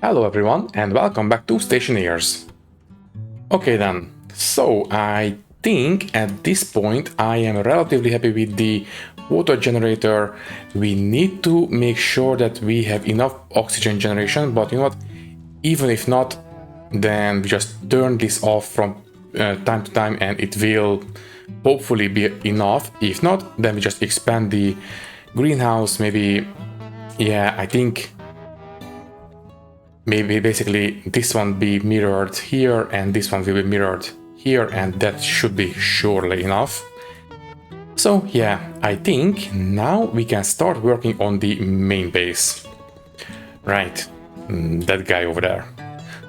Hello everyone and welcome back to Stationeers. Okay then, so I think at this point I am relatively happy with the water generator. We need to make sure that we have enough oxygen generation, but you know what, even if not, then we just turn this off from time to time and it will hopefully be enough. If not, then we just expand the greenhouse. Maybe, yeah, I think maybe basically this one be mirrored here and this one will be mirrored here, and that should be surely enough. So yeah, I think now we can start working on the main base. Right, that guy over there.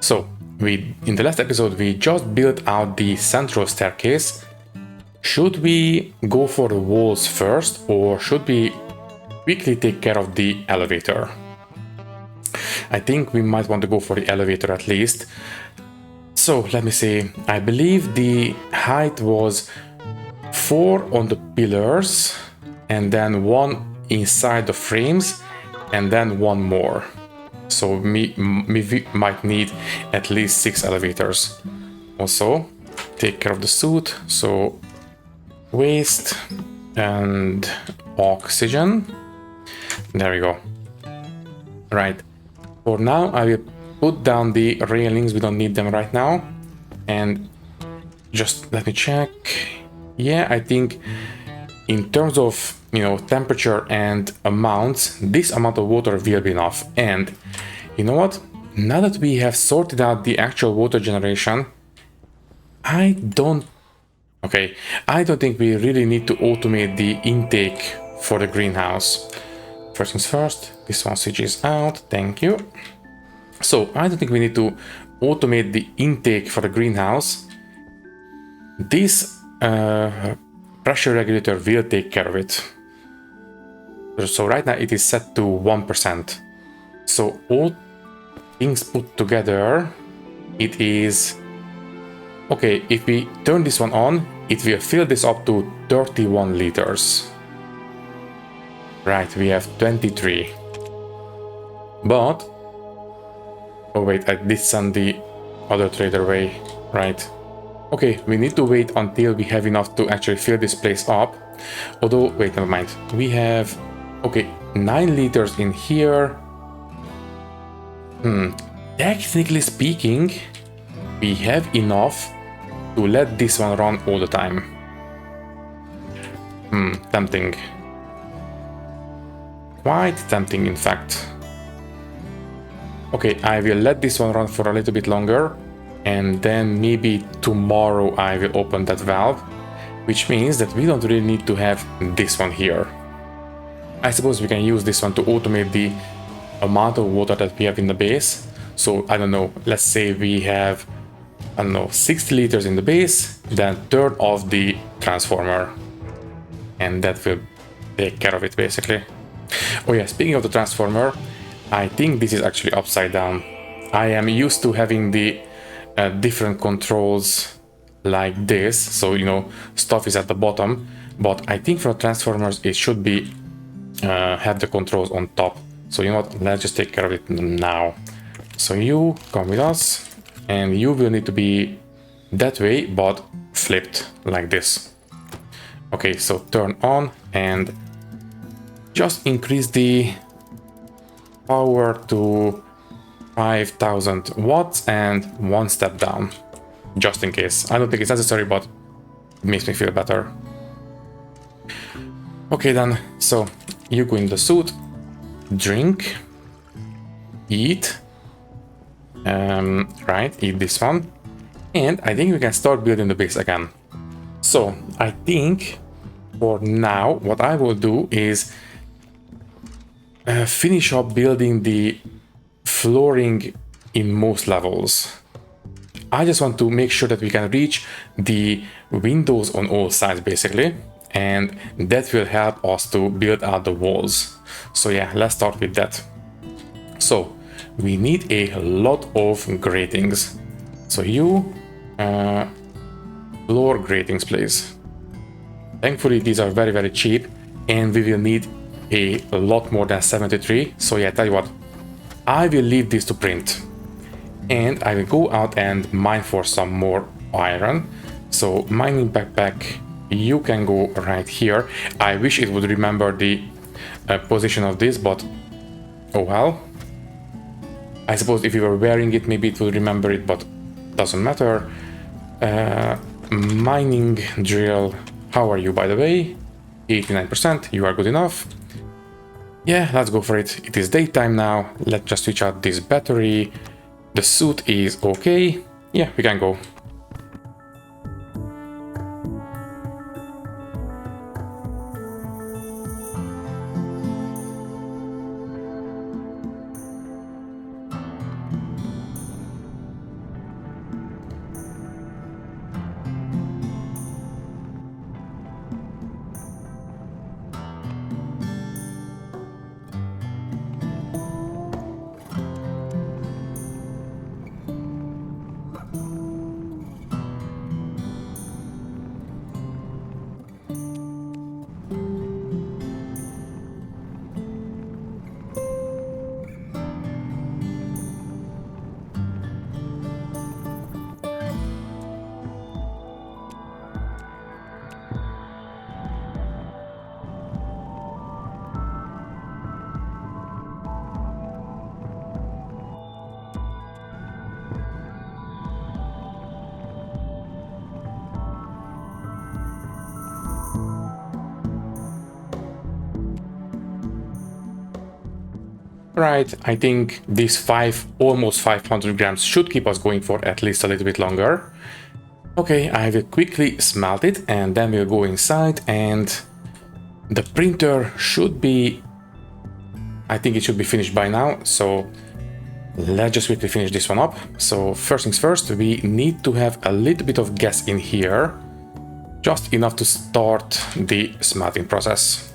So in the last episode we just built out the central staircase. Should we go for the walls first, or should we quickly take care of the elevator? I think we might want to go for the elevator at least. So let me see. I believe the height was 4 on the pillars and then 1 inside the frames and then 1 more. So we might need at least 6 elevators. Also, take care of the suit. So waste and oxygen. There we go. Right. For now, I will put down the railings. We don't need them right now. And just let me check. Yeah, I think in terms of, temperature and amounts, this amount of water will be enough. And you know what? Now that we have sorted out the actual water generation, I don't think we really need to automate the intake for the greenhouse. First things first, this one switches out, thank you. So I don't think we need to automate the intake for the greenhouse. This pressure regulator will take care of it. So right now it is set to 1%. So all things put together, it is... Okay, if we turn this one on, it will fill this up to 31 liters. Right, we have 23. But... Oh wait, I did send the other trader away. Right. Okay, we need to wait until we have enough to actually fill this place up. Although, wait, never mind. We have... Okay, 9 liters in here. Technically speaking, we have enough to let this one run all the time. Tempting. Quite tempting, in fact. Okay, I will let this one run for a little bit longer, and then maybe tomorrow I will open that valve, which means that we don't really need to have this one here. I suppose we can use this one to automate the amount of water that we have in the base. So, I don't know, let's say we have, 60 liters in the base, then turn off the transformer. And that will take care of it, basically. Oh yeah, speaking of the transformer, I think this is actually upside down. I am used to having the different controls like this, so stuff is at the bottom, but I think for transformers it should be have the controls on top. So you know what, let's just take care of it now. So you come with us, and you will need to be that way, but flipped like this. Okay, so turn on and just increase the power to 5000 watts and 1 step down, just in case. I don't think it's necessary, but it makes me feel better. Okay then, so you go in the suit, drink, eat, right, eat this one, and I think we can start building the base again. So I think for now what I will do is finish up building the flooring in most levels. I just want to make sure that we can reach the windows on all sides basically, and that will help us to build out the walls. So yeah, let's start with that. So we need a lot of gratings. So you floor gratings, please. Thankfully these are very, very cheap, and we will need a lot more than 73. So yeah, tell you what, I will leave this to print. And I will go out and mine for some more iron. So mining backpack, you can go right here. I wish it would remember the position of this, but oh well. I suppose if you were wearing it, maybe it will remember it, but doesn't matter. Mining drill, how are you by the way? 89%, you are good enough. Yeah, let's go for it. It is daytime now. Let's just switch out this battery. The suit is okay. Yeah, we can go. Right, I think these almost 500 grams should keep us going for at least a little bit longer. Okay, I will quickly smelt it and then we'll go inside and the printer should be, I think it should be finished by now. So let's just quickly finish this one up. So first things first, we need to have a little bit of gas in here, just enough to start the smelting process.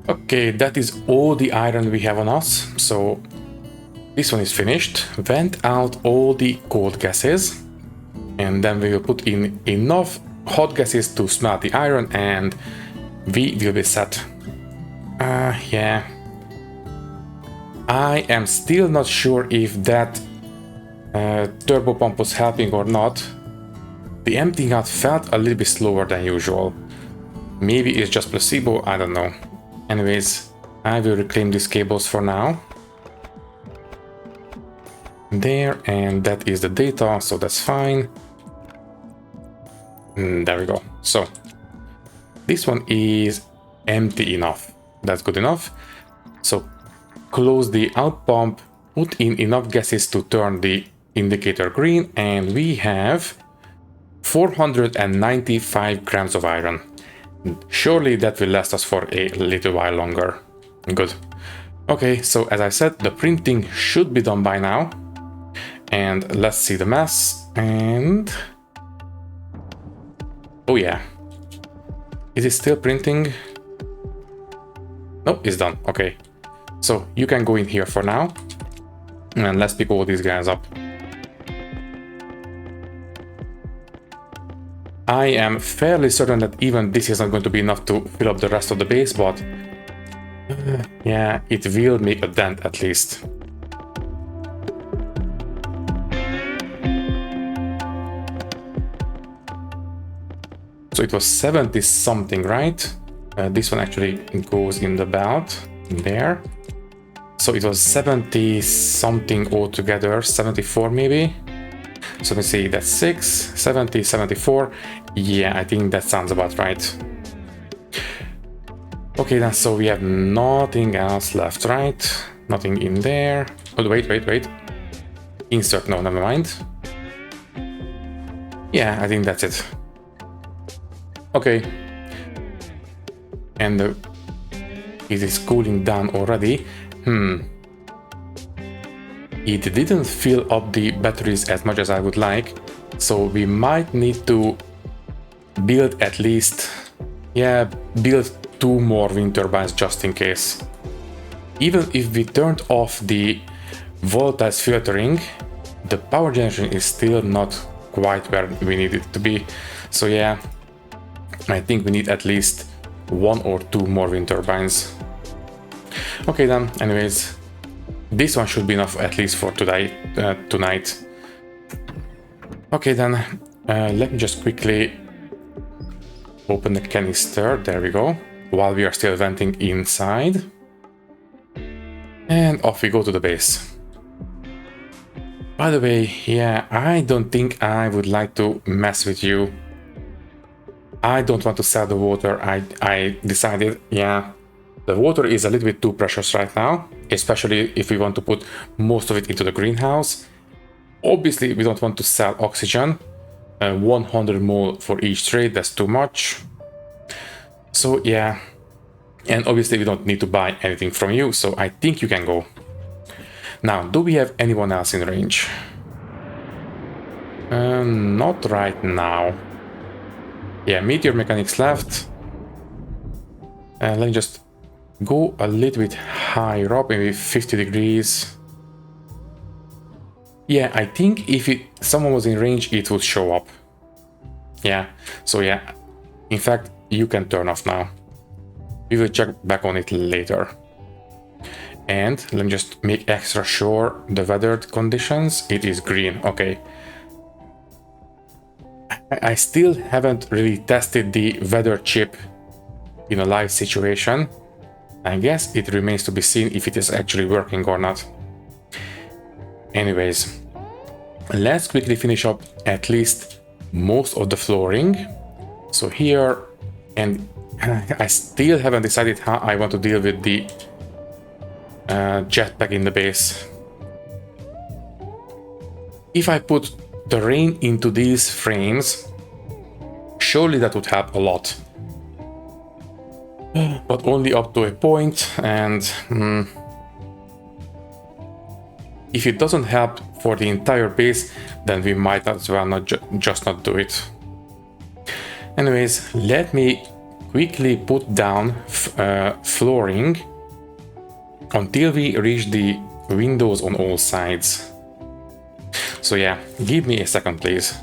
Okay, that is all the iron we have on us, so this one is finished. Vent out all the cold gases, and then we will put in enough hot gases to smelt the iron, and we will be set. Yeah. I am still not sure if that turbo pump was helping or not. The emptying out felt a little bit slower than usual. Maybe it's just placebo, I don't know. Anyways, I will reclaim these cables for now. There, and that is the data, so that's fine. There we go. So, this one is empty enough. That's good enough. So, close the out pump, put in enough gases to turn the indicator green, and we have 495 grams of iron. Surely that will last us for a little while longer. Good. Okay, so as I said, the printing should be done by now. And let's see the mess. And oh yeah. Is it still printing? No, it's done. Okay. So you can go in here for now. And let's pick all these guys up. I am fairly certain that even this is not going to be enough to fill up the rest of the base, but yeah, it will make a dent at least. So it was 70 something, right? This one actually goes in the belt there. So it was 70 something altogether, 74 maybe. So let me see, that's 6, 70, 74. Yeah, I think that sounds about right. Okay, then so we have nothing else left, right? Nothing in there. Oh, wait. Insert, no, never mind. Yeah, I think that's it. Okay. And it is cooling down already. It didn't fill up the batteries as much as I would like, so we might need to build at least, build 2 more wind turbines just in case. even if we turned off the voltage filtering, the power generation is still not quite where we need it to be. So yeah, I think we need at least 1 or 2 more wind turbines. Okay then, anyways, this one should be enough at least for today, tonight. Okay then, let me just quickly open the canister, there we go, while we are still venting inside. And off we go to the base. By the way, yeah, I don't think I would like to mess with you. I don't want to sell the water. I decided, yeah, the water is a little bit too precious right now, especially if we want to put most of it into the greenhouse. Obviously, we don't want to sell oxygen. 100 mole for each trade, that's too much. So yeah, and obviously we don't need to buy anything from you, so I think you can go. Now, do we have anyone else in range? Not right now. Yeah, meteor mechanics left. Let me just go a little bit higher up, maybe 50 degrees. Yeah, I think if someone was in range, it would show up. Yeah, so yeah, in fact, you can turn off now. We will check back on it later. And let me just make extra sure the weather conditions. It is green, okay. I still haven't really tested the weather chip in a live situation. I guess it remains to be seen if it is actually working or not. Anyways, let's quickly finish up at least most of the flooring. So here, and I still haven't decided how I want to deal with the jetpack in the base. If I put the rain into these frames, surely that would help a lot. But only up to a point, and if it doesn't help for the entire base, then we might as well not just not do it. Anyways, let me quickly put down flooring until we reach the windows on all sides. So yeah, give me a second, please.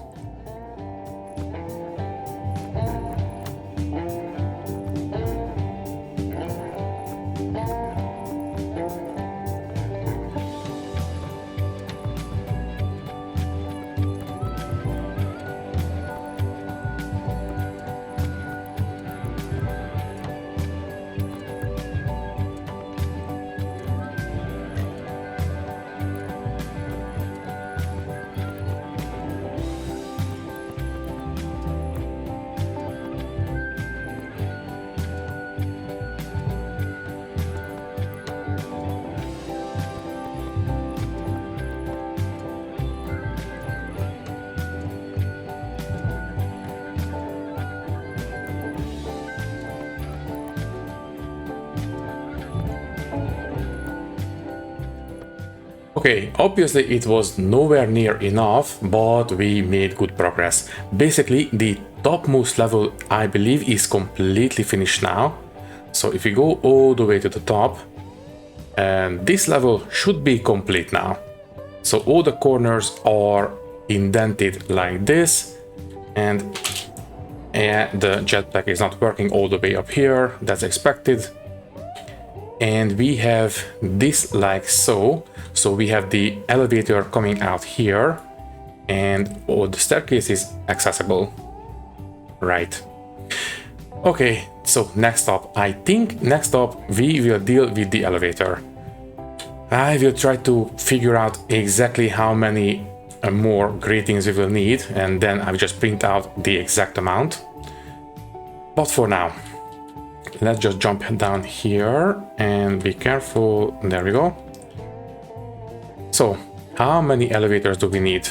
Okay, obviously it was nowhere near enough, but we made good progress. Basically, the topmost level, I believe, is completely finished now. So if we go all the way to the top, this level should be complete now. So all the corners are indented like this, and the jetpack is not working all the way up here, that's expected. And we have this like so. So we have the elevator coming out here, and all the staircase is accessible. Right. Okay, so next up, I think next up we will deal with the elevator. I will try to figure out exactly how many more gratings we will need, and then I will just print out the exact amount. But for now, let's just jump down here and be careful. There we go. So, how many elevators do we need?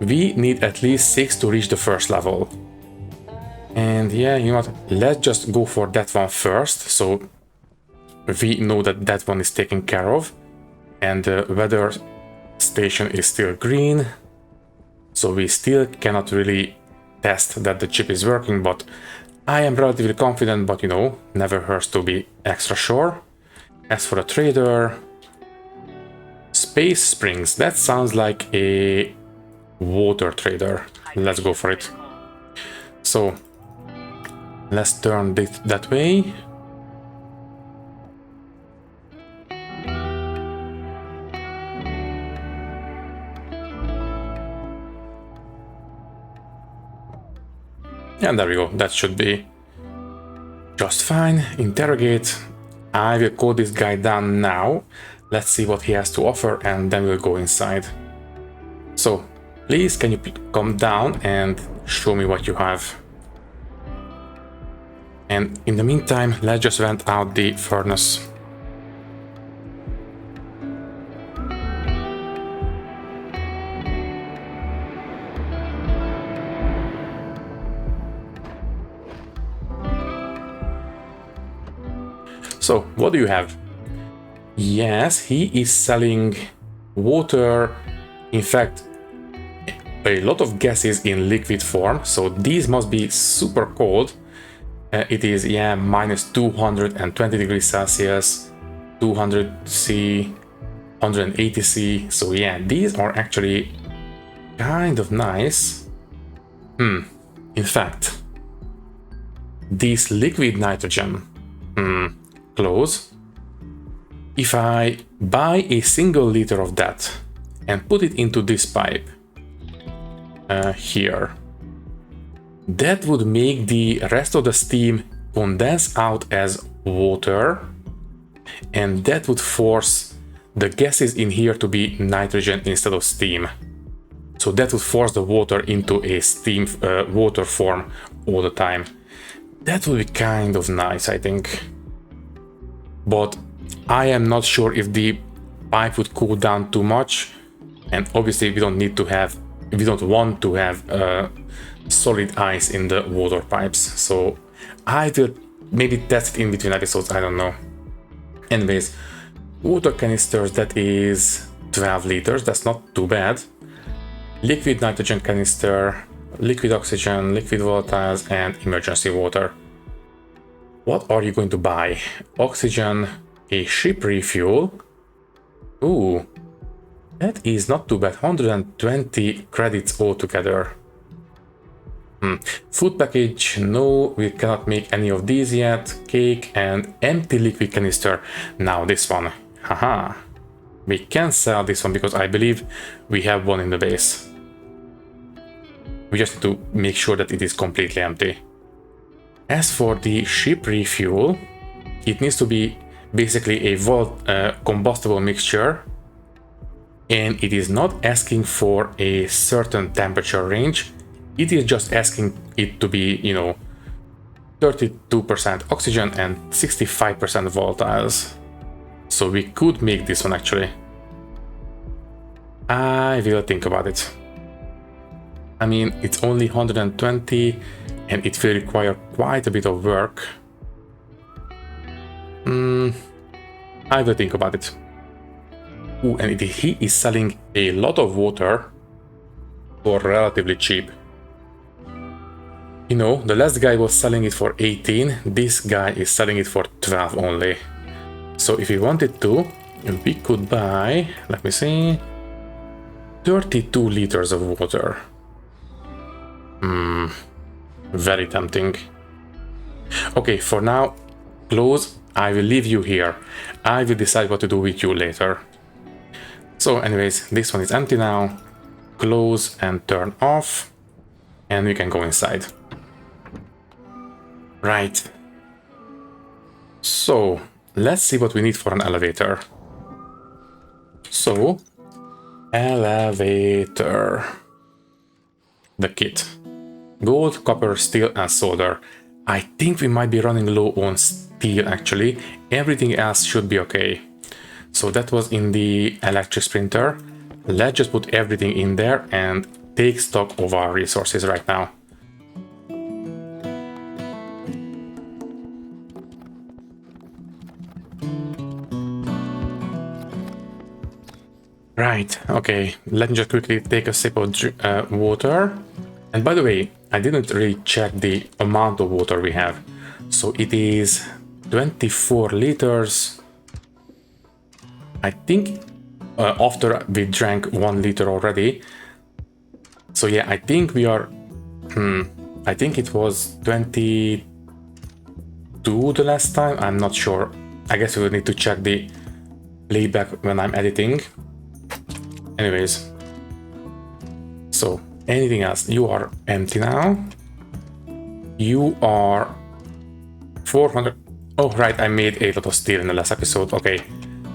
We need at least 6 to reach the first level. And yeah, you know what? Let's just go for that one first. So we know that that one is taken care of. And the weather station is still green. So we still cannot really test that the chip is working, but I am relatively confident, but you know, never hurts to be extra sure. As for a trader, Space Springs, that sounds like a water trader. Let's go for it. So let's turn it that way. And there we go, that should be just fine. Interrogate. I will call this guy down now. Let's see what he has to offer and then we'll go inside. So, please can you come down and show me what you have. And in the meantime, let's just vent out the furnace. So, what do you have? Yes, he is selling water, in fact, a lot of gases in liquid form, so these must be super cold. It is, yeah, minus 220 degrees Celsius, 200 C, 180 C, so yeah, these are actually kind of nice. In fact, this liquid nitrogen, close. If I buy a single liter of that and put it into this pipe here, that would make the rest of the steam condense out as water, and that would force the gases in here to be nitrogen instead of steam. So that would force the water into a steam water form all the time. That would be kind of nice, I think. But I am not sure if the pipe would cool down too much, and obviously we don't want to have solid ice in the water pipes, so I will maybe test it in between episodes, I don't know. Anyways, water canisters, that is 12 liters, that's not too bad. Liquid nitrogen canister, liquid oxygen, liquid volatiles, and emergency water. What are you going to buy? Oxygen, a ship refuel. Ooh, that is not too bad. 120 credits altogether. Food package, no, we cannot make any of these yet. Cake and empty liquid canister. Now this one, haha. We can sell this one because I believe we have one in the base. We just need to make sure that it is completely empty. As for the ship refuel, it needs to be basically a combustible mixture, and it is not asking for a certain temperature range. It is just asking it to be, 32% oxygen and 65% volatiles. So we could make this one actually. I will think about it. I mean, it's only 120 and it will require quite a bit of work. I will think about it. Ooh, and he is selling a lot of water for relatively cheap. The last guy was selling it for 18, this guy is selling it for 12 only. So if we wanted to, we could buy, let me see, 32 liters of water. Very tempting. Okay, for now, close. I will leave you here. I will decide what to do with you later. So anyways, this one is empty now. Close and turn off. And we can go inside. Right. So, let's see what we need for an elevator. So, elevator. The kit. Gold, copper, steel, and solder. I think we might be running low on steel actually. Everything else should be okay. So that was in the electric printer. Let's just put everything in there and take stock of our resources right now. Right, okay, let me just quickly take a sip of water. And by the way, I didn't really check the amount of water we have. So it is 24 liters. I think after we drank 1 liter already. So yeah, I think we are, I think it was 22 the last time, I'm not sure. I guess we will need to check the playback when I'm editing. Anyways, so anything else? You are empty now. You are 400. Oh, right, I made a lot of steel in the last episode. Okay,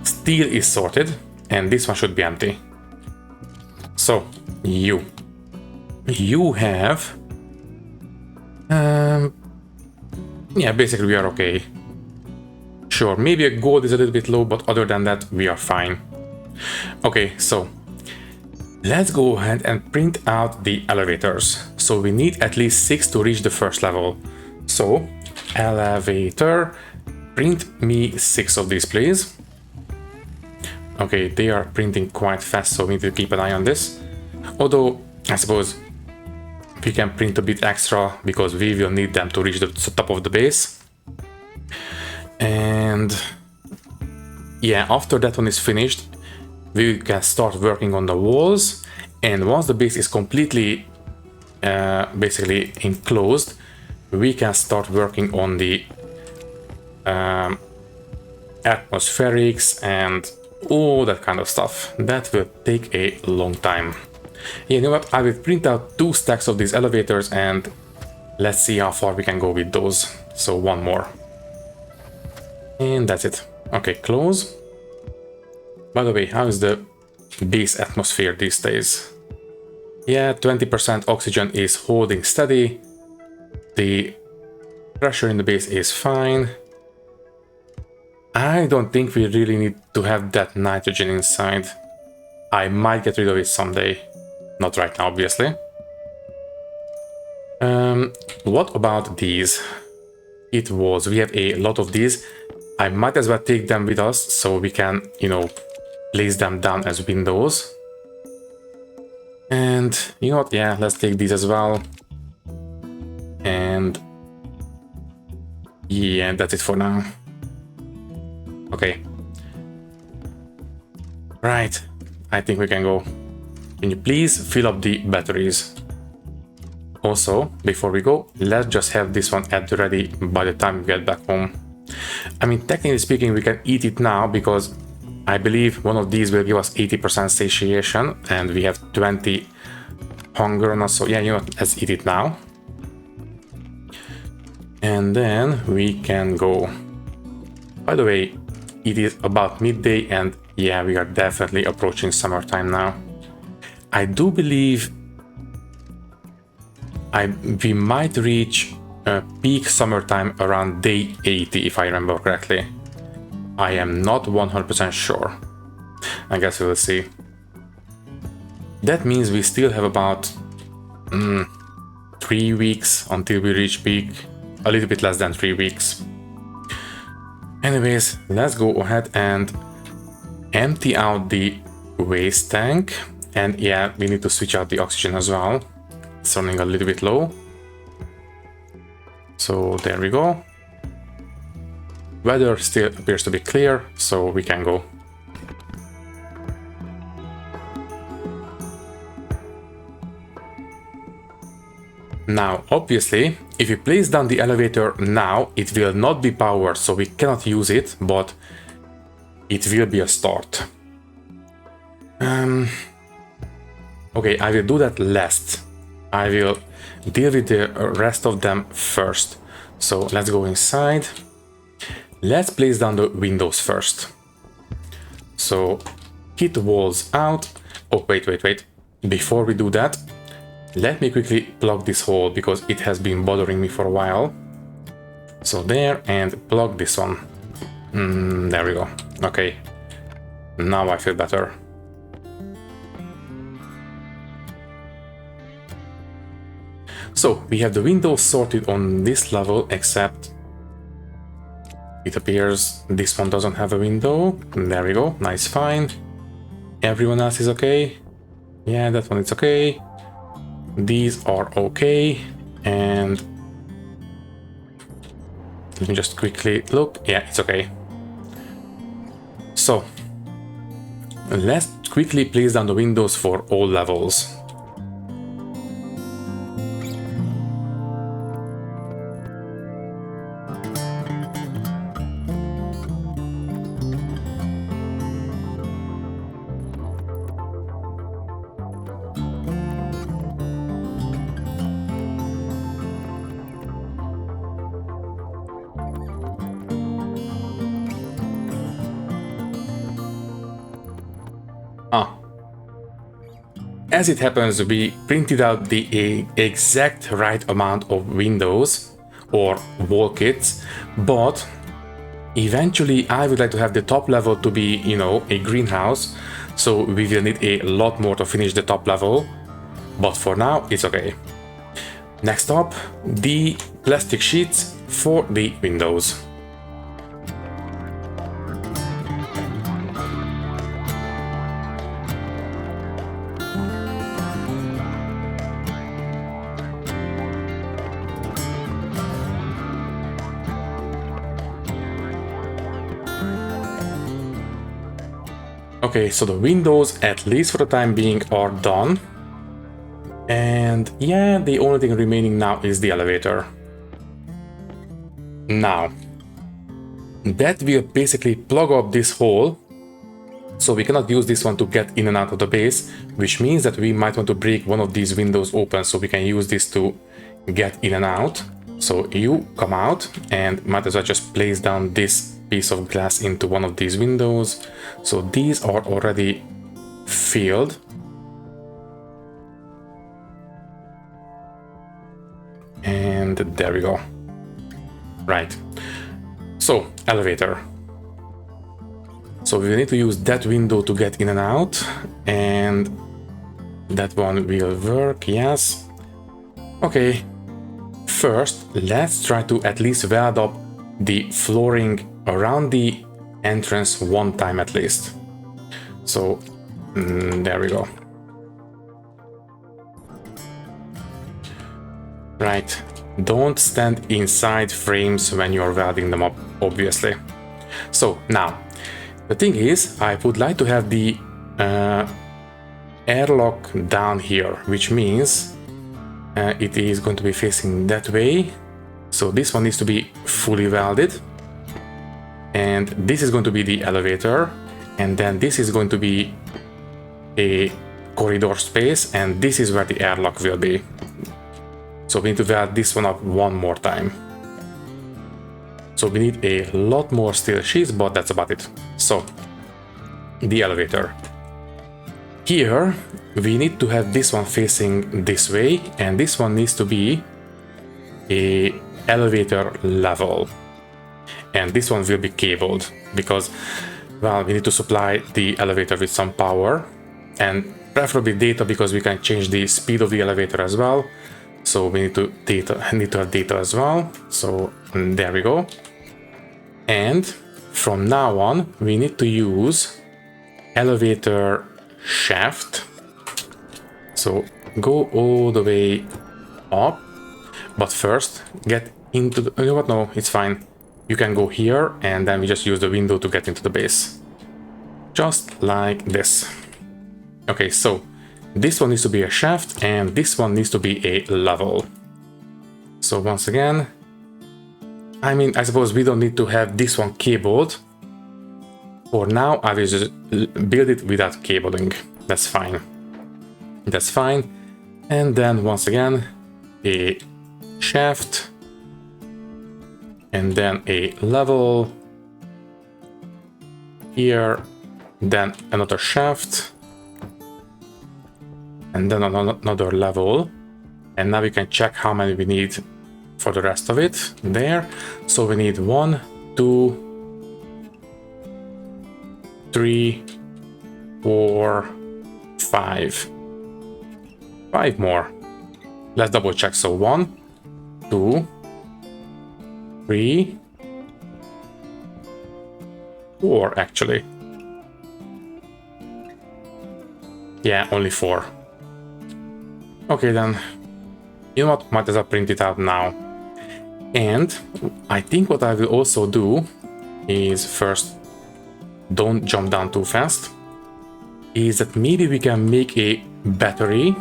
steel is sorted, and this one should be empty. So, you have... yeah, basically we are okay. Sure, maybe a gold is a little bit low, but other than that, we are fine. Okay, so let's go ahead and print out the elevators. So we need at least 6 to reach the first level. So, elevator, print me 6 of these, please. Okay, they are printing quite fast, so we need to keep an eye on this. Although, I suppose we can print a bit extra because we will need them to reach the top of the base. And yeah, after that one is finished, we can start working on the walls. And once the base is completely basically enclosed, we can start working on the atmospherics and all that kind of stuff. That will take a long time. Yeah, you know what? I will print out 2 stacks of these elevators and let's see how far we can go with those. So 1 more. And that's it. Okay, close. By the way, how is the base atmosphere these days? Yeah, 20% oxygen is holding steady. The pressure in the base is fine. I don't think we really need to have that nitrogen inside. I might get rid of it someday. Not right now, obviously. What about these? We have a lot of these. I might as well take them with us so we can, you know, place them down as windows. And you know what? Yeah, let's take these as well. And yeah, that's it for now. Okay. Right. I think we can go. Can you please fill up the batteries? Also, before we go, let's just have this one at the ready by the time we get back home. I mean, technically speaking, we can eat it now because I believe one of these will give us 80% satiation and we have 20 hunger on us. So yeah, you know, let's eat it now. And then we can go. By the way, it is about midday and yeah, we are definitely approaching summertime now. I do believe we might reach peak summertime around day 80, if I remember correctly. I am not 100% sure. I guess we will see. That means we still have about 3 weeks until we reach peak. A little bit less than 3 weeks. Anyways, let's go ahead and empty out the waste tank. And yeah, we need to switch out the oxygen as well. It's running a little bit low. So there we go. Weather still appears to be clear, so we can go. Now, obviously, if we place down the elevator now, it will not be powered, so we cannot use it, but it will be a start. Okay, I will do that last. I will deal with the rest of them first. So let's go inside. Let's place down the windows first. So hit the walls out. Oh, wait. Before we do that, let me quickly plug this hole because it has been bothering me for a while. So there, and plug this one. There we go. Okay. Now I feel better. So we have the windows sorted on this level, except it appears this one doesn't have a window. There we go, nice find. Everyone else is okay. Yeah, that one is okay. These are okay. And let me just quickly look. Yeah, it's okay. So let's quickly place down the windows for all levels. As it happens, we printed out the exact right amount of windows or wall kits, but eventually I would like to have the top level to be, you know, a greenhouse, so we will need a lot more to finish the top level, but for now it's okay. Next up, the plastic sheets for the windows. Okay, so the windows, at least for the time being, are done. And yeah, the only thing remaining now is the elevator. Now, that will basically plug up this hole, so we cannot use this one to get in and out of the base, which means that we might want to break one of these windows open so we can use this to get in and out. So you come out and might as well just place down this piece of glass into one of these windows. So these are already filled. And there we go. Right. So, elevator. So we need to use that window to get in and out, and that one will work, yes. Okay. First, let's try to at least weld up the flooring around the entrance one time at least. So there we go. Right, don't stand inside frames when you're welding them up, obviously. So now, the thing is, I would like to have the airlock down here, which means it is going to be facing that way. So this one needs to be fully welded. And this is going to be the elevator. And then this is going to be a corridor space. And this is where the airlock will be. So we need to weld this one up one more time. So we need a lot more steel sheets, but that's about it. So, the elevator. Here, we need to have this one facing this way, and this one needs to be a elevator level. And this one will be cabled, because, well, we need to supply the elevator with some power, and preferably data, because we can change the speed of the elevator as well. So we need to have data as well. So there we go. And from now on, we need to use elevator shaft. So go all the way up, but first get into the, you know what, no, it's fine. You can go here and then we just use the window to get into the base. Just like this. Okay, so this one needs to be a shaft and this one needs to be a level. So once again, I mean, I suppose we don't need to have this one cabled. For now, I will just build it without cabling. That's fine. That's fine. And then once again, a shaft. And then a level. Here. Then another shaft. And then another level. And now we can check how many we need for the rest of it. There. So we need 1, 2, 3, 4, 5. 5 more. Let's double check. So 1, 2, 3, 4 actually. Yeah, only 4. Okay then. You know what? Might as well print it out now. And I think what I will also do is first, don't jump down too fast. is that maybe we can make a battery,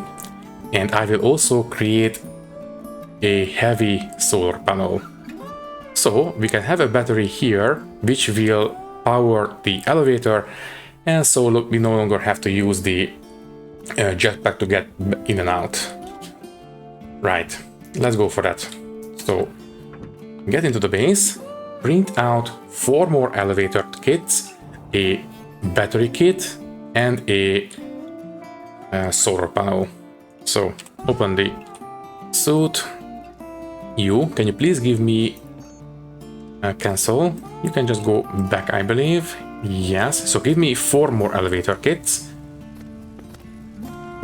and I will also create a heavy solar panel. So we can have a battery here which will power the elevator, and so we no longer have to use the jetpack to get in and out. Right, let's go for that. So get into the base, print out 4 more elevator kits, a battery kit, and a solar panel. So open the suit. Can you please give me cancel? You can just go back, I believe. Yes, so give me 4 more elevator kits.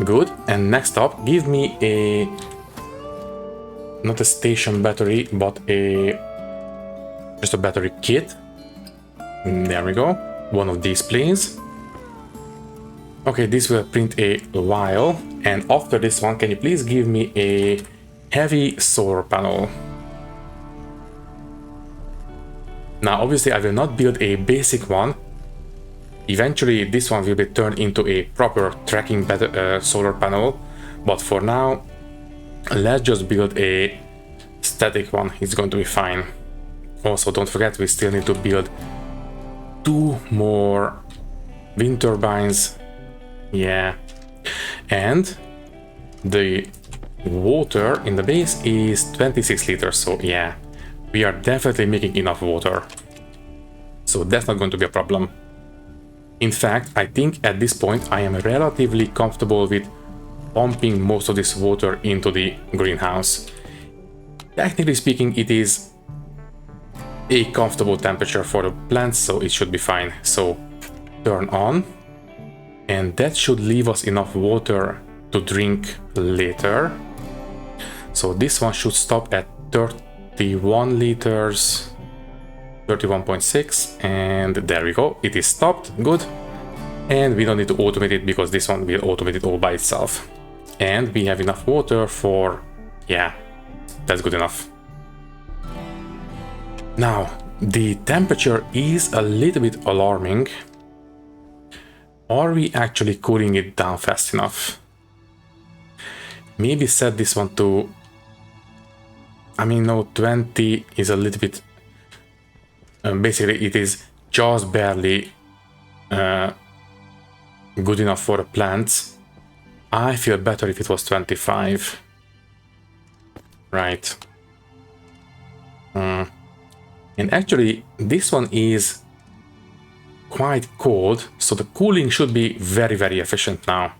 Good. And next up, give me a not a station battery, but just a battery kit. There we go. One of these, please. Okay, this will print a while. And after this one, can you please give me a heavy solar panel? Now, obviously, I will not build a basic one. Eventually, this one will be turned into a proper tracking solar panel. But for now, let's just build a static one. It's going to be fine. Also, don't forget, we still need to build 2 more wind turbines. Yeah. And the water in the base is 26 liters. So yeah, we are definitely making enough water. So that's not going to be a problem. In fact, I think at this point I am relatively comfortable with pumping most of this water into the greenhouse. Technically speaking, it is a comfortable temperature for the plants, so it should be fine. So turn on, and that should leave us enough water to drink later. So this one should stop at 31 liters, 31.6, and there we go, it is stopped. Good. And we don't need to automate it because this one will automate it all by itself. And we have enough water for, yeah, that's good enough. Now, the temperature is a little bit alarming. Are we actually cooling it down fast enough? Maybe set this one to, I mean, no, 20 is a little bit, basically it is just barely good enough for the plants. I feel better if it was 25. Right. And actually, this one is quite cold, so the cooling should be very, very efficient now.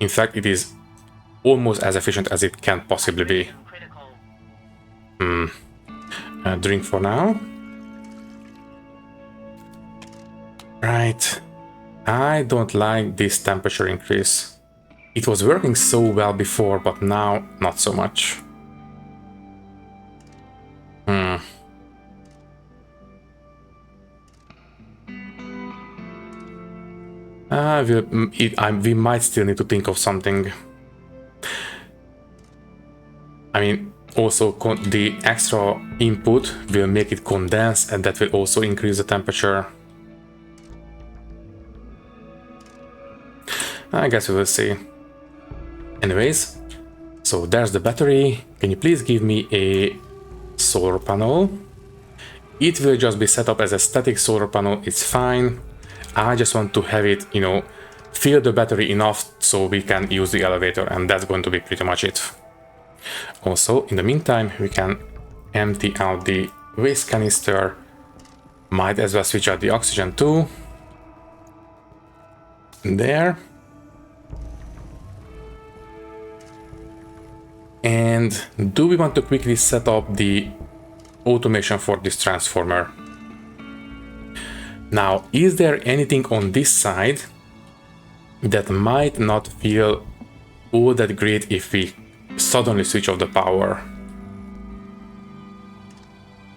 In fact, it is almost as efficient as it can possibly be. Drink for now. Right. I don't like this temperature increase. It was working so well before, but now not so much. We might still need to think of something. I mean, also the extra input will make it condense, and that will also increase the temperature. I guess we will see. Anyways, so there's the battery. Can you please give me a solar panel? It will just be set up as a static solar panel, it's fine. I just want to have it, you know, fill the battery enough so we can use the elevator, and that's going to be pretty much it. Also, in the meantime, we can empty out the waste canister. Might as well switch out the oxygen too. There. And do we want to quickly set up the automation for this transformer? Now, is there anything on this side that might not feel all that great if we suddenly switch off the power?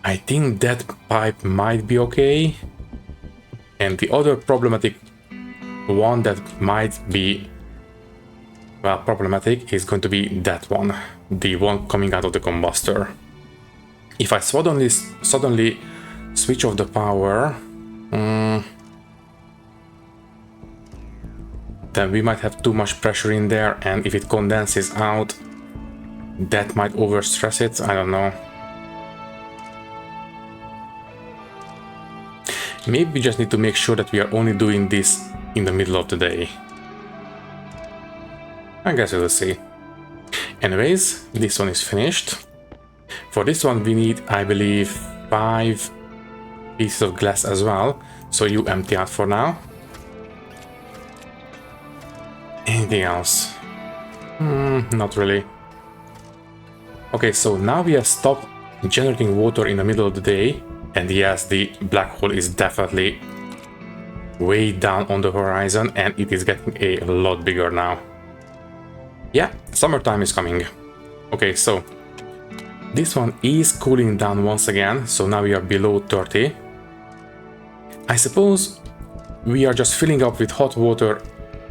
I think that pipe might be okay. And the other problematic one that might be, well, problematic is going to be that one, the one coming out of the combustor. If I suddenly switch off the power, then we might have too much pressure in there, and if it condenses out, that might overstress it. I don't know. Maybe we just need to make sure that we are only doing this in the middle of the day. I guess we'll see. Anyways, this one is finished. For this one we need, I believe, 5 pieces of glass as well. So you empty out for now. Anything else? Not really. Okay, so now we have stopped generating water in the middle of the day. And yes, the black hole is definitely way down on the horizon, and it is getting a lot bigger now. Yeah, summertime is coming. Okay, so this one is cooling down once again, so now we are below 30. I suppose we are just filling up with hot water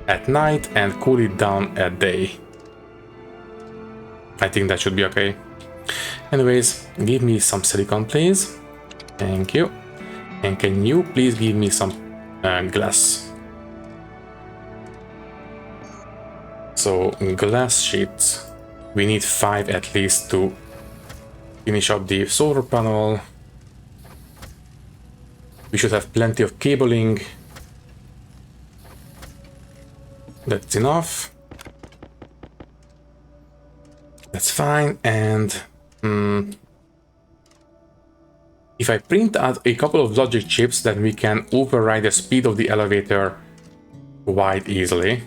at night and cool it down at day. I think that should be okay. Anyways, give me some silicon, please. Thank you. And can you please give me some glass? So glass sheets. We need 5 at least to finish up the solar panel. We should have plenty of cabling. That's enough. That's fine. And if I print out a couple of logic chips, then we can override the speed of the elevator quite easily.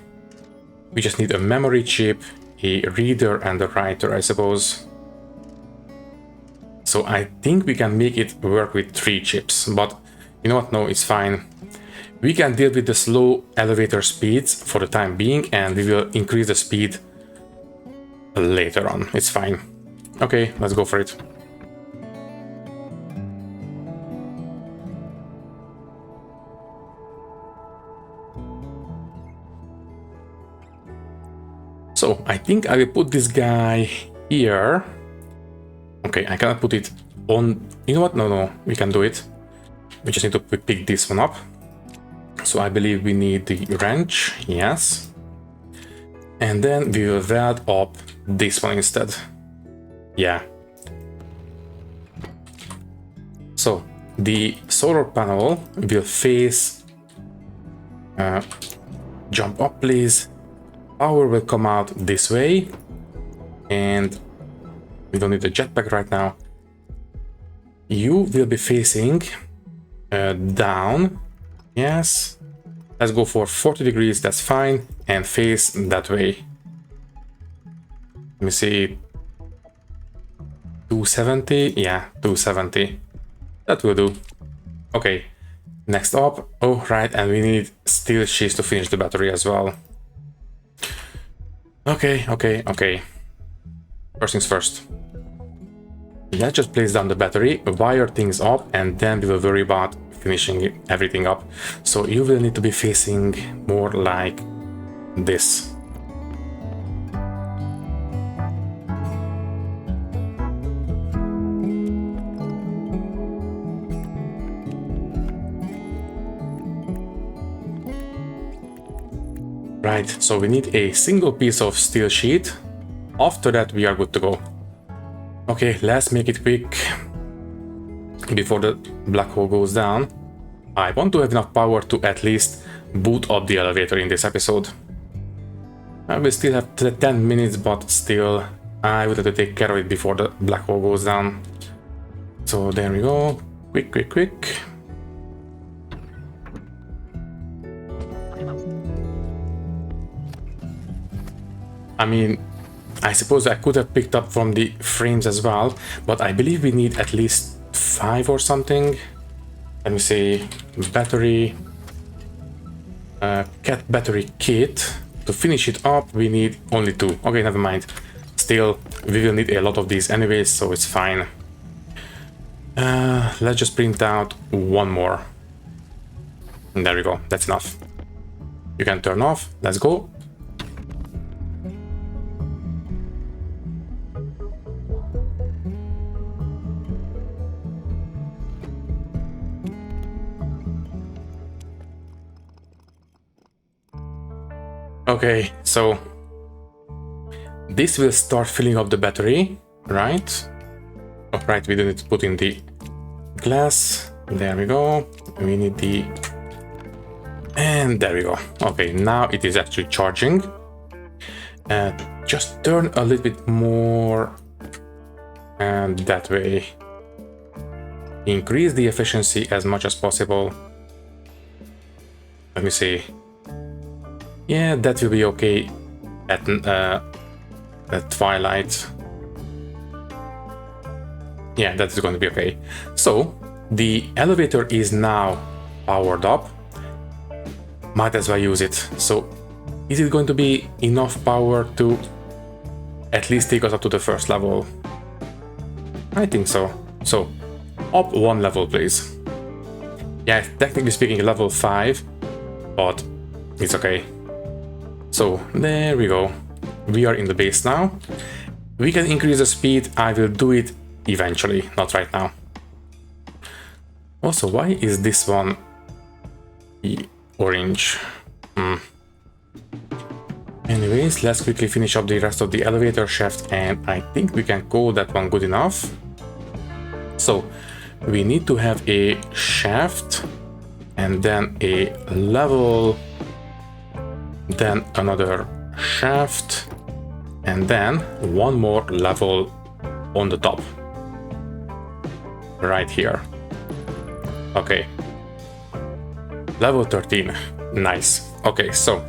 We just need a memory chip, a reader, and a writer, I suppose. So I think we can make it work with 3 chips, but you know what? No, it's fine. We can deal with the slow elevator speeds for the time being, and we will increase the speed later on. It's fine. Okay, let's go for it. So I think I will put this guy here. Okay, I cannot put it on. You know what? No, we can do it. We just need to pick this one up. So I believe we need the wrench. Yes. And then we will weld up this one instead. Yeah. So the solar panel will face. Jump up, please. Power will come out this way, and we don't need the jetpack right now. You will be facing down. Yes, let's go for 40 degrees, that's fine, and face that way. Let me see, 270, yeah, 270, that will do. Okay, next up, oh right, and we need steel sheets to finish the battery as well. Okay. First things first. Let's just place down the battery, wire things up, and then we will worry about finishing everything up. So you will need to be facing more like this. Right, so we need a single piece of steel sheet. After that, we are good to go. Okay, let's make it quick before the black hole goes down. I want to have enough power to at least boot up the elevator in this episode. I will still have 10 minutes, but still, I would have to take care of it before the black hole goes down. So there we go. Quick. I mean, I suppose I could have picked up from the frames as well, but I believe we need at least 5 or something. Let me see, battery, cat battery kit. To finish it up, we need only 2. Okay, never mind. Still, we will need a lot of these anyways, so it's fine. Let's just print out 1 more. And there we go, that's enough. You can turn off, let's go. Okay, so this will start filling up the battery, right? Oh, right, we didn't put in the glass. There we go. We need the... And there we go. Okay, now it is actually charging. Just turn a little bit more and that way. Increase the efficiency as much as possible. Let me see. Yeah, that will be okay at twilight. Yeah, that is going to be okay. So the elevator is now powered up. Might as well use it. So is it going to be enough power to at least take us up to the first level? I think so. So up one level, please. Yeah, technically speaking, level 5, but it's okay. So there we go. We are in the base now. We can increase the speed. I will do it eventually, not right now. Also, why is this one orange? Anyways, let's quickly finish up the rest of the elevator shaft, and I think we can call that one good enough. So we need to have a shaft and then a level, then another shaft, and then one more level on the top. Right here. Okay. Level 13. Nice. Okay, so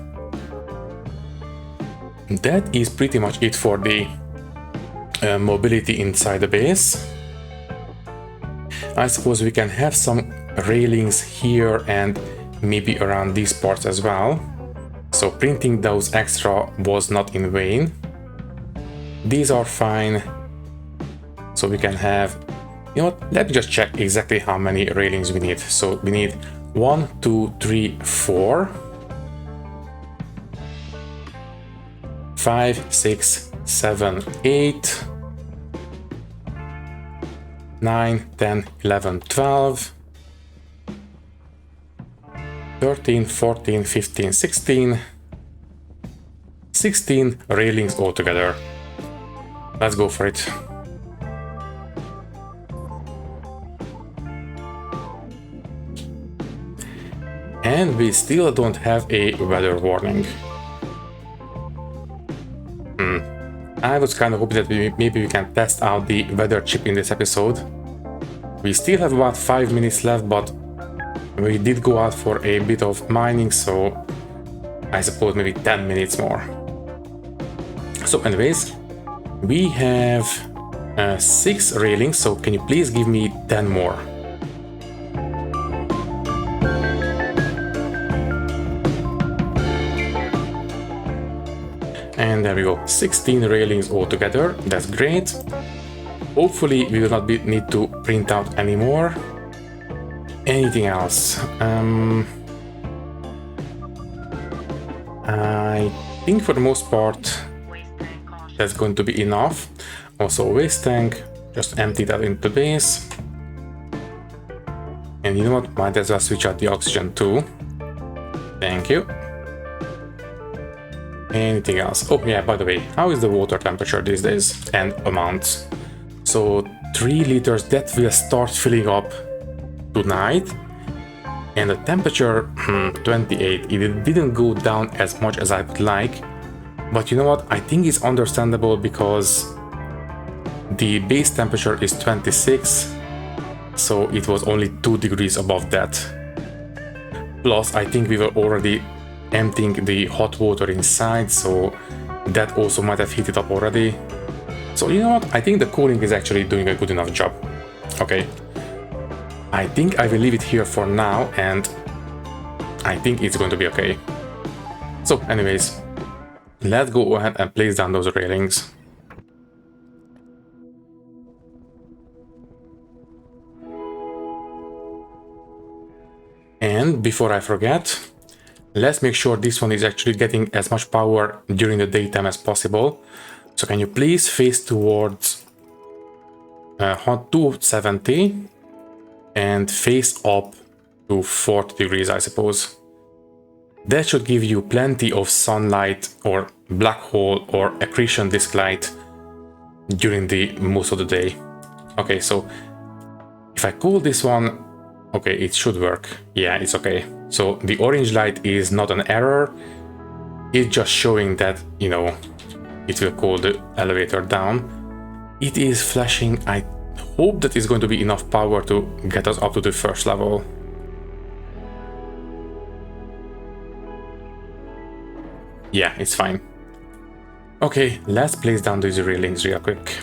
that is pretty much it for the mobility inside the base. I suppose we can have some railings here and maybe around these parts as well. So printing those extra was not in vain. These are fine. So we can have, you know what, let me just check exactly how many railings we need. So we need 1, 2, 3, 4, 5, 6, 7, 8, 9, 10, 11, 12, 13, 14, 15, 16, 16 railings altogether. Let's go for it. And we still don't have a weather warning. I was kind of hoping that maybe we can test out the weather chip in this episode. We still have about 5 minutes left, but we did go out for a bit of mining, so I suppose maybe 10 minutes more. So anyways, we have 6 railings, so can you please give me 10 more? And there we go, 16 railings altogether. That's great. Hopefully we will not need to print out anymore. Anything else? I think for the most part that's going to be enough. Also waste tank, just empty that into the base. And you know what, might as well switch out the oxygen too. Thank you. Anything else? Oh yeah, by the way, how is the water temperature these days and amounts? So 3 liters, that will start filling up tonight. And the temperature, 28, it didn't go down as much as I would like. But you know what, I think it's understandable because the base temperature is 26. So it was only 2 degrees above that. Plus, I think we were already emptying the hot water inside, so that also might have heated up already. So you know what, I think the cooling is actually doing a good enough job. Okay, I think I will leave it here for now, and I think it's going to be okay. So anyways, let's go ahead and place down those railings. And before I forget, let's make sure this one is actually getting as much power during the daytime as possible. So can you please face towards 270 and face up to 40 degrees, I suppose. That should give you plenty of sunlight or black hole or accretion disk light during the most of the day. Okay, so if I cool this one, okay, it should work. Yeah, it's okay. So the orange light is not an error. It's just showing that, you know, it will cool the elevator down. It is flashing. I hope that is going to be enough power to get us up to the first level. Yeah, it's fine. Okay, let's place down these railings real quick.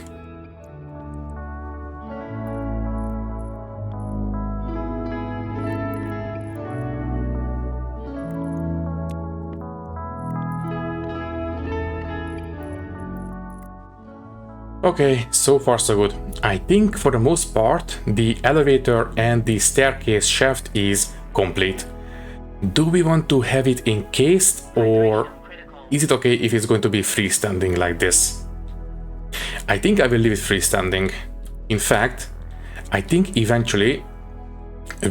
Okay, so far so good. I think for the most part, the elevator and the staircase shaft is complete. Do we want to have it encased, or is it okay if it's going to be freestanding like this? I think I will leave it freestanding. In fact, I think eventually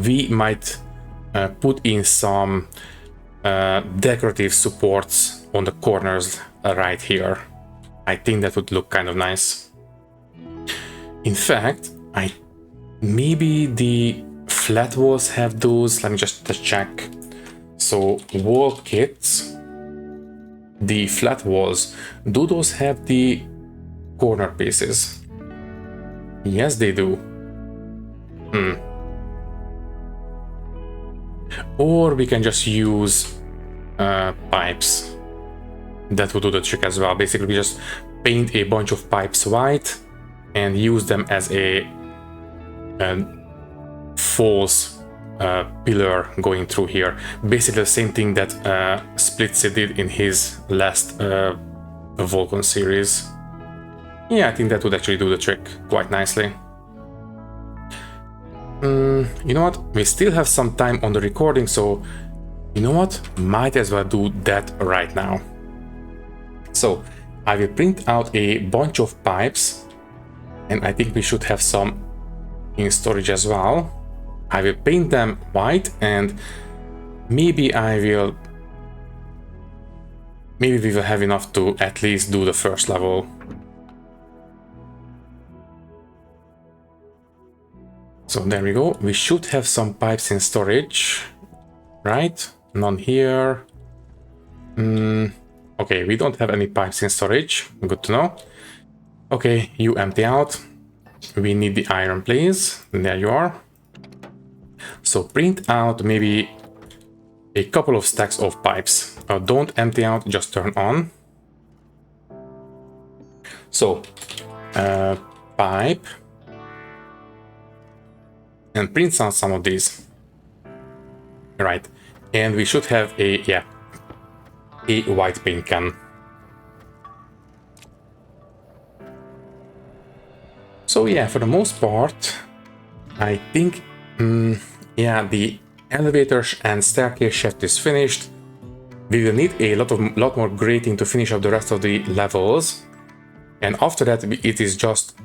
we might put in some decorative supports on the corners right here. I think that would look kind of nice. In fact, maybe the flat walls have those. Let me just check. So wall kits, the flat walls, do those have the corner pieces? Yes, they do. Or we can just use pipes. That would do the trick as well. Basically, we just paint a bunch of pipes white and use them as a false pillar going through here. Basically the same thing that Splitsy did in his last Vulcan series. Yeah, I think that would actually do the trick quite nicely. You know what? We still have some time on the recording, so you know what? Might as well do that right now. So I will print out a bunch of pipes, and I think we should have some in storage as well. I will paint them white, and maybe we will have enough to at least do the first level. So there we go. We should have some pipes in storage, right? None here. Okay, we don't have any pipes in storage. Good to know. Okay, you empty out. We need the iron, please. There you are. So print out maybe a couple of stacks of pipes. Don't empty out, just turn on. So, pipe. And print out some of these. Right. And we should have a white paint can. So yeah, for the most part, I think, the elevators and staircase shaft is finished. We will need a lot more grating to finish up the rest of the levels. And after that, it is just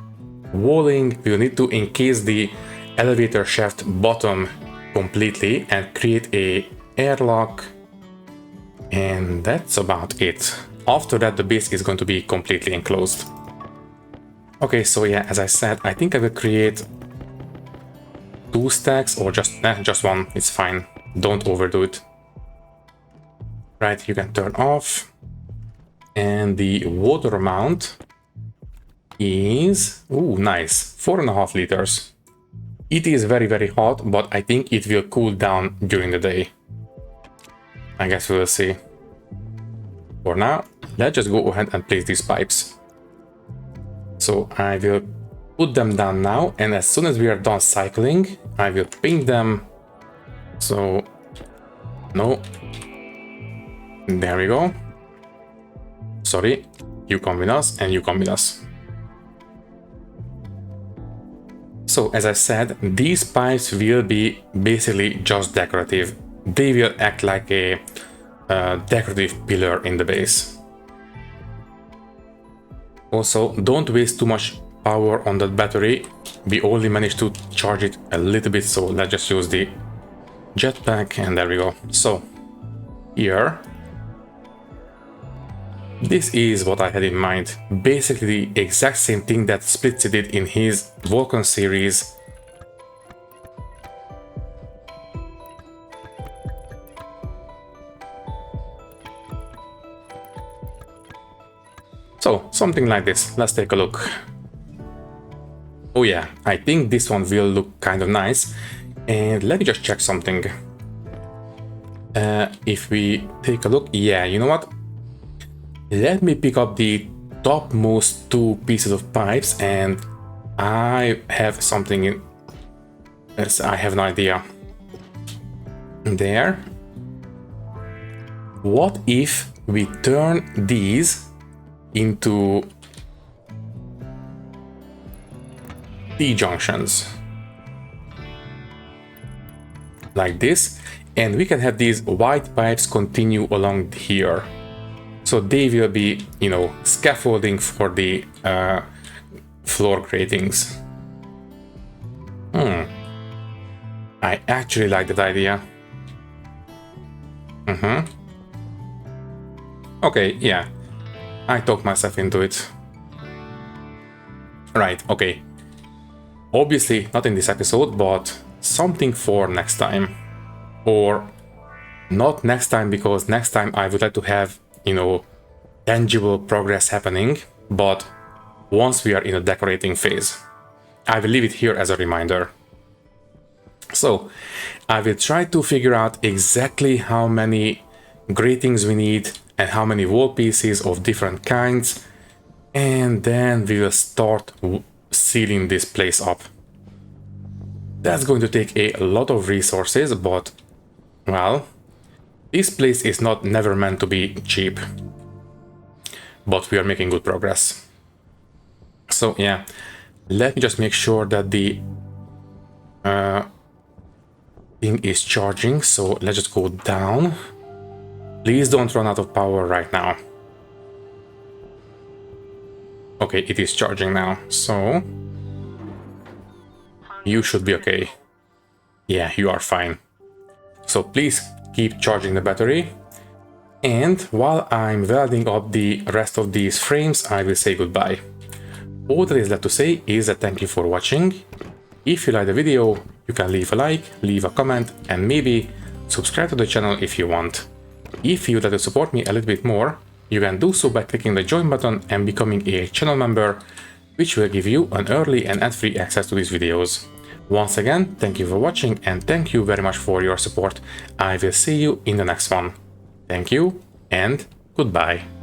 walling. We will need to encase the elevator shaft bottom completely and create a airlock. And that's about it. After that, the base is going to be completely enclosed. Okay, so yeah, as I said, I think I will create 2 stacks or just one. It's fine. Don't overdo it. Right, you can turn off. And the water amount is, ooh, nice, 4.5 liters. It is very, very hot, but I think it will cool down during the day. I guess we will see. For now, let's just go ahead and place these pipes. So I will put them down now, and as soon as we are done cycling, I will paint them. So, no. There we go. Sorry, you come with us and you come with us. So as I said, these pipes will be basically just decorative. They will act like a decorative pillar in the base. Also, don't waste too much power on that battery. We only managed to charge it a little bit, so let's just use the jetpack, and there we go. So here. This is what I had in mind. Basically the exact same thing that Splitsy did in his Vulcan series. So, something like this. Let's take a look. Oh yeah, I think this one will look kind of nice. And let me just check something. If we take a look, yeah, you know what? Let me pick up the topmost two pieces of pipes and I have something in... Yes, I have no idea. There. What if we turn these into T-junctions? Like this. And we can have these white pipes continue along here. So they will be, you know, scaffolding for the floor gratings. I actually like that idea. Okay, yeah. I talked myself into it. Right, okay. Obviously not in this episode, but something for next time. Or not next time, because next time I would like to have, you know, tangible progress happening, but once we are in a decorating phase. I will leave it here as a reminder. So I will try to figure out exactly how many gratings we need and how many wall pieces of different kinds, and then we will start sealing this place up. That's going to take a lot of resources, but well, this place is never meant to be cheap, but we are making good progress. So yeah, let me just make sure that the thing is charging. So let's just go down. Please don't run out of power right now. Okay, it is charging now, so you should be okay. Yeah, you are fine. So please keep charging the battery. And while I'm welding up the rest of these frames, I will say goodbye. All that is left to say is that thank you for watching. If you like the video, you can leave a like, leave a comment, and maybe subscribe to the channel if you want. If you would like to support me a little bit more, you can do so by clicking the join button and becoming a channel member, which will give you an early and ad-free access to these videos. Once again, thank you for watching and thank you very much for your support. I will see you in the next one. Thank you and goodbye.